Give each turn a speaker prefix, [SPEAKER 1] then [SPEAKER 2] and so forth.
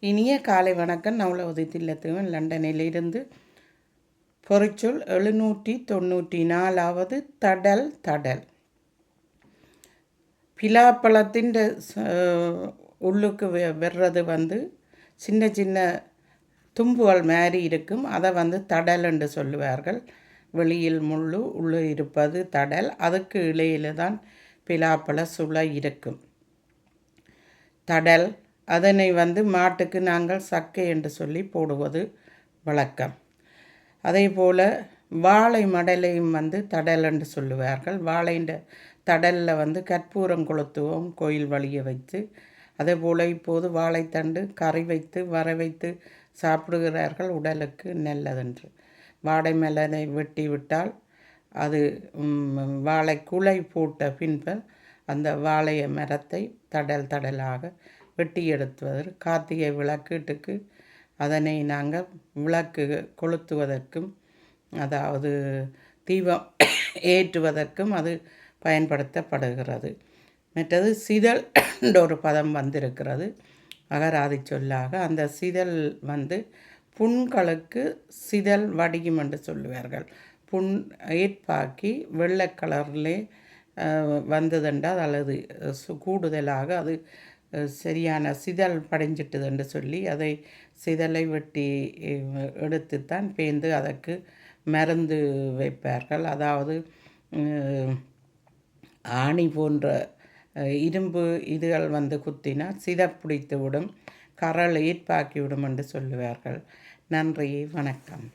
[SPEAKER 1] இனிய காலை வணக்கம். நவலவதி தில்லத்துவன் லண்டனிலிருந்து. பொறிச்சொல் 794வது தடல். பிலாப்பழத்தின் உள்ளுக்கு வர்றது சின்ன சின்ன தும்புகள் மாதிரி இருக்கும். அதை தடல் என்று சொல்லுவார்கள். வெளியில் முள்ளு உள்ளே இருப்பது தடல். அதுக்கு இடையில தான் பிலாப்பழ சுளை இருக்கும். தடல் அதனை மாட்டுக்கு நாங்கள் சக்கை என்று சொல்லி போடுவது வழக்கம். அதே போல் வாழை மடலையும் தடல் என்று சொல்லுவார்கள். வாழைன்ற தடலில் கற்பூரம் கொளுத்துவோம் கோயில் வழியை வைத்து. அதே போல் இப்போது வாழைத்தண்டு கறி வைத்து வர வைத்து சாப்பிடுகிறார்கள், உடலுக்கு நல்லதென்று. வாழை மலரை வெட்டி விட்டால் அது வாழை குலை போட்ட பின்பு அந்த வாழைய மரத்தை தடலாக வெட்டி எடுத்துவதற்கு கார்த்திகை விளக்கீட்டுக்கு அதனை நாங்கள் விளக்கு கொளுத்துவதற்கும் அதாவது தீபம் ஏற்றுவதற்கும் அது பயன்படுத்தப்படுகிறது. மற்றது சிதல் என்ற ஒரு பதம் வந்திருக்கிறது அகராதி சொல்லாக. அந்த சிதல் புண்களுக்கு சிதல் வடியும் என்று சொல்லுவார்கள். புண் ஏற்பாக்கி வெள்ளை கலர்லே வந்ததென்றால் அல்லது கூடுதலாக அது சரியான சிதல் படைஞ்சிட்டது என்று சொல்லி அதை சிதலை வெட்டி எடுத்துத்தான் பேர்ந்து அதற்கு மருந்து வைப்பார்கள். அதாவது ஆணி போன்ற இரும்பு இதுகள் குத்தினால் சிதப்பிடித்து விடும், கரல் ஏற்பாக்கி விடும் என்று சொல்லுவார்கள். நன்றி, வணக்கம்.